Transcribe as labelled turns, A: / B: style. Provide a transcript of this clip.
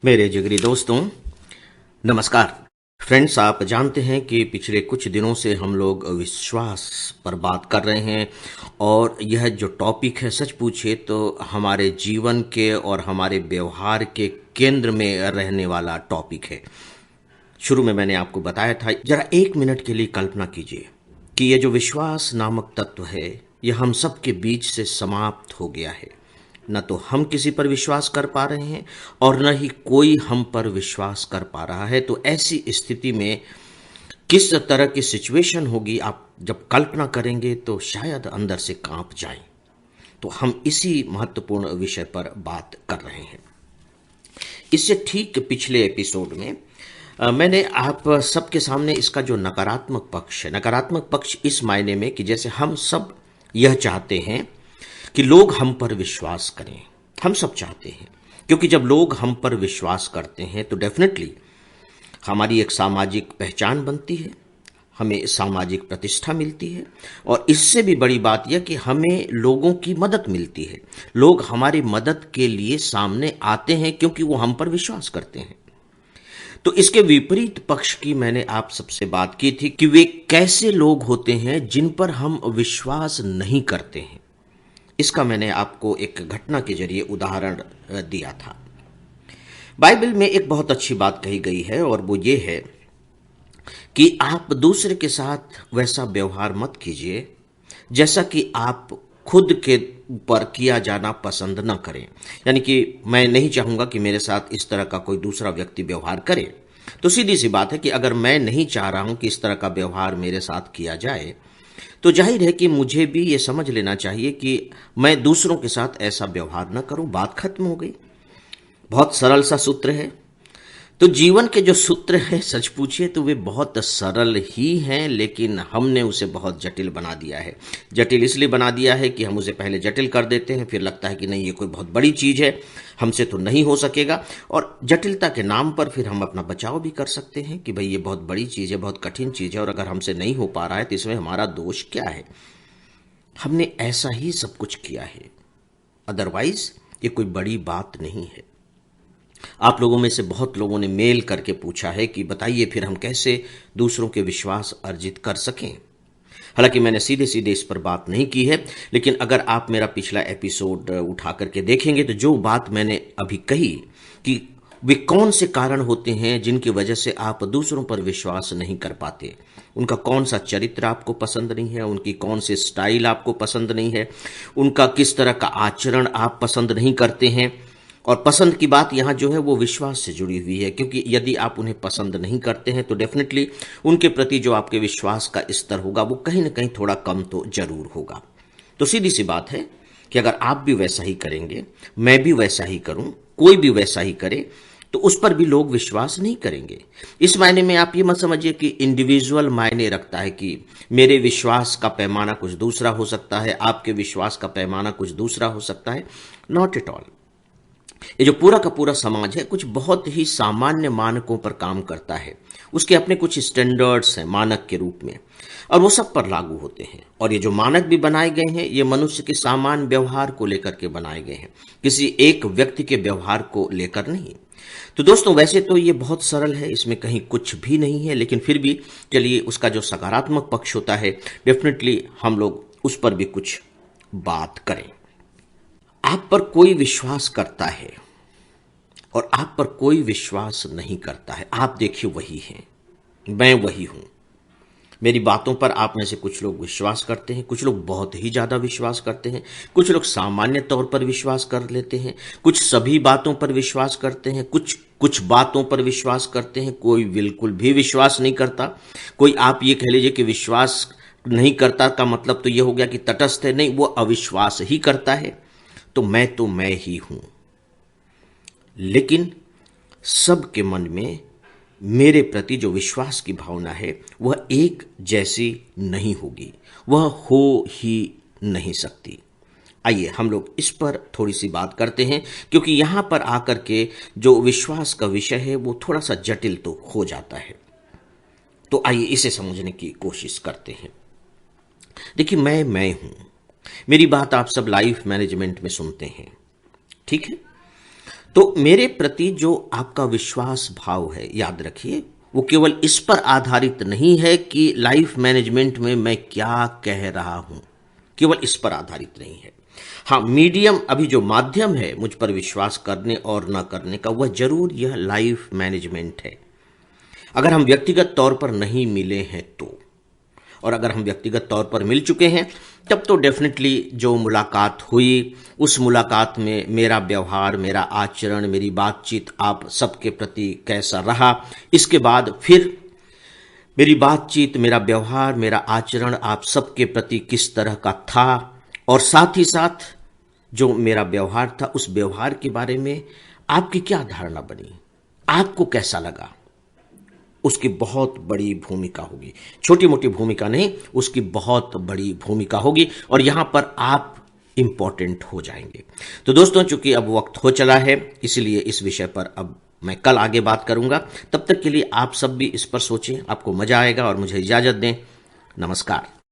A: मेरे जिगरी दोस्तों, नमस्कार। फ्रेंड्स, आप जानते हैं कि पिछले कुछ दिनों से हम लोग विश्वास पर बात कर रहे हैं और यह जो टॉपिक है, सच पूछिए तो हमारे जीवन के और हमारे व्यवहार के केंद्र में रहने वाला टॉपिक है। शुरू में मैंने आपको बताया था, जरा 1 मिनट के लिए कल्पना कीजिए कि यह जो विश्वास नामक तत्व है, यह हम सबके बीच से समाप्त हो गया है। न तो हम किसी पर विश्वास कर पा रहे हैं और न ही कोई हम पर विश्वास कर पा रहा है। तो ऐसी स्थिति में किस तरह की सिचुएशन होगी, आप जब कल्पना करेंगे तो शायद अंदर से कांप जाएं। तो हम इसी महत्वपूर्ण विषय पर बात कर रहे हैं। इससे ठीक पिछले एपिसोड में मैंने आप सबके सामने इसका जो नकारात्मक पक्ष है, नकारात्मक पक्ष इस मायने में कि जैसे हम सब यह चाहते हैं कि लोग हम पर विश्वास करें। हम सब चाहते हैं, क्योंकि जब लोग हम पर विश्वास करते हैं तो डेफिनेटली हमारी एक सामाजिक पहचान बनती है, हमें सामाजिक प्रतिष्ठा मिलती है और इससे भी बड़ी बात यह कि हमें लोगों की मदद मिलती है। लोग हमारी मदद के लिए सामने आते हैं क्योंकि वो हम पर विश्वास करते हैं। तो इसके विपरीत पक्ष की मैंने आप सबसे बात की थी कि वे कैसे लोग होते हैं जिन पर हम विश्वास नहीं करते हैं। इसका मैंने आपको एक घटना के जरिए उदाहरण दिया था। बाइबल में एक बहुत अच्छी बात कही गई है और वो ये है कि आप दूसरे के साथ वैसा व्यवहार मत कीजिए जैसा कि आप खुद के ऊपर किया जाना पसंद न करें। यानी कि मैं नहीं चाहूंगा कि मेरे साथ इस तरह का कोई दूसरा व्यक्ति व्यवहार करे। तो सीधी सी बात है कि अगर मैं नहीं चाह रहा हूं कि इस तरह का व्यवहार मेरे साथ किया जाए, तो जाहिर है कि मुझे भी ये समझ लेना चाहिए कि मैं दूसरों के साथ ऐसा व्यवहार न करूं। बात खत्म हो गई। बहुत सरल सा सूत्र है। तो जीवन के जो सूत्र हैं, सच पूछिए तो वे बहुत सरल ही हैं, लेकिन हमने उसे बहुत जटिल बना दिया है। जटिल इसलिए बना दिया है कि हम उसे पहले जटिल कर देते हैं, फिर लगता है कि नहीं, ये कोई बहुत बड़ी चीज है, हमसे तो नहीं हो सकेगा, और जटिलता के नाम पर फिर हम अपना बचाव भी कर सकते हैं कि भाई ये बहुत बड़ी चीज है, बहुत कठिन चीज है, और अगर हमसे नहीं हो पा रहा है तो इसमें हमारा दोष क्या है। हमने ऐसा ही सब कुछ किया है, अदरवाइज ये कोई बड़ी बात नहीं है। आप लोगों में से बहुत लोगों ने मेल करके पूछा है कि बताइए फिर हम कैसे दूसरों के विश्वास अर्जित कर सकें। हालांकि मैंने सीधे सीधे इस पर बात नहीं की है, लेकिन अगर आप मेरा पिछला एपिसोड उठा करके देखेंगे तो जो बात मैंने अभी कही कि वे कौन से कारण होते हैं जिनकी वजह से आप दूसरों पर विश्वास नहीं कर पाते, उनका कौन सा चरित्र आपको पसंद नहीं है, उनकी कौन सी स्टाइल आपको पसंद नहीं है, उनका किस तरह का आचरण आप पसंद नहीं करते हैं। और पसंद की बात यहाँ जो है वो विश्वास से जुड़ी हुई है, क्योंकि यदि आप उन्हें पसंद नहीं करते हैं तो डेफिनेटली उनके प्रति जो आपके विश्वास का स्तर होगा वो कहीं ना कहीं थोड़ा कम तो जरूर होगा। तो सीधी सी बात है कि अगर आप भी वैसा ही करेंगे, मैं भी वैसा ही करूं, कोई भी वैसा ही करे, तो उस पर भी लोग विश्वास नहीं करेंगे। इस मायने में आप ये मत समझिए कि इंडिविजुअल मायने रखता है कि मेरे विश्वास का पैमाना कुछ दूसरा हो सकता है, आपके विश्वास का पैमाना कुछ दूसरा हो सकता है। Not at all. ये जो पूरा का पूरा समाज है कुछ बहुत ही सामान्य मानकों पर काम करता है। उसके अपने कुछ स्टैंडर्ड्स हैं मानक के रूप में, और वो सब पर लागू होते हैं। और ये जो मानक भी बनाए गए हैं ये मनुष्य के सामान्य व्यवहार को लेकर के बनाए गए हैं, किसी एक व्यक्ति के व्यवहार को लेकर नहीं। तो दोस्तों, वैसे तो ये बहुत सरल है, इसमें कहीं कुछ भी नहीं है, लेकिन फिर भी चलिए उसका जो सकारात्मक पक्ष होता है डेफिनेटली हम लोग उस पर भी कुछ बात करें। आप पर कोई विश्वास करता है और आप पर कोई विश्वास नहीं करता है। आप देखिए वही हैं, मैं वही हूं। मेरी बातों पर आप में से कुछ लोग विश्वास करते हैं, कुछ लोग बहुत ही ज्यादा विश्वास करते हैं, कुछ लोग सामान्य तौर पर विश्वास कर लेते हैं, कुछ सभी बातों पर विश्वास करते हैं, कुछ कुछ बातों पर विश्वास करते हैं, कोई बिल्कुल भी विश्वास नहीं करता। कोई आप ये कह लीजिए कि विश्वास नहीं करता का मतलब तो यह हो गया कि तटस्थ है, नहीं, वो अविश्वास ही करता है। तो मैं ही हूं। लेकिन सबके मन में मेरे प्रति जो विश्वास की भावना है वह एक जैसी नहीं होगी, वह हो ही नहीं सकती। आइए हम लोग इस पर थोड़ी सी बात करते हैं, क्योंकि यहां पर आकर के जो विश्वास का विषय है वो थोड़ा सा जटिल तो हो जाता है। तो आइए इसे समझने की कोशिश करते हैं। देखिए, मैं हूं। मेरी बात आप सब लाइफ मैनेजमेंट में सुनते हैं, ठीक है। तो मेरे प्रति जो आपका विश्वास भाव है, याद रखिए, वो केवल इस पर आधारित नहीं है कि लाइफ मैनेजमेंट में मैं क्या कह रहा हूं, केवल इस पर आधारित नहीं है। हाँ, मीडियम, अभी जो माध्यम है मुझ पर विश्वास करने और न करने का, वह जरूर यह लाइफ मैनेजमेंट है। अगर हम व्यक्तिगत तौर पर नहीं मिले हैं तो, और अगर हम व्यक्तिगत तौर पर मिल चुके हैं तब तो डेफिनेटली जो मुलाकात हुई, उस मुलाकात में मेरा व्यवहार, मेरा आचरण, मेरी बातचीत आप सबके प्रति कैसा रहा, इसके बाद फिर मेरी बातचीत, मेरा व्यवहार, मेरा आचरण आप सबके प्रति किस तरह का था, और साथ ही साथ जो मेरा व्यवहार था, उस व्यवहार के बारे में आपकी क्या धारणा बनी, आपको कैसा लगा, उसकी बहुत बड़ी भूमिका होगी। छोटी मोटी भूमिका नहीं, उसकी बहुत बड़ी भूमिका होगी, और यहां पर आप इंपॉर्टेंट हो जाएंगे। तो दोस्तों, चूंकि अब वक्त हो चला है, इसलिए इस विषय पर अब मैं कल आगे बात करूंगा। तब तक के लिए आप सब भी इस पर सोचें, आपको मजा आएगा, और मुझे इजाजत दें। नमस्कार।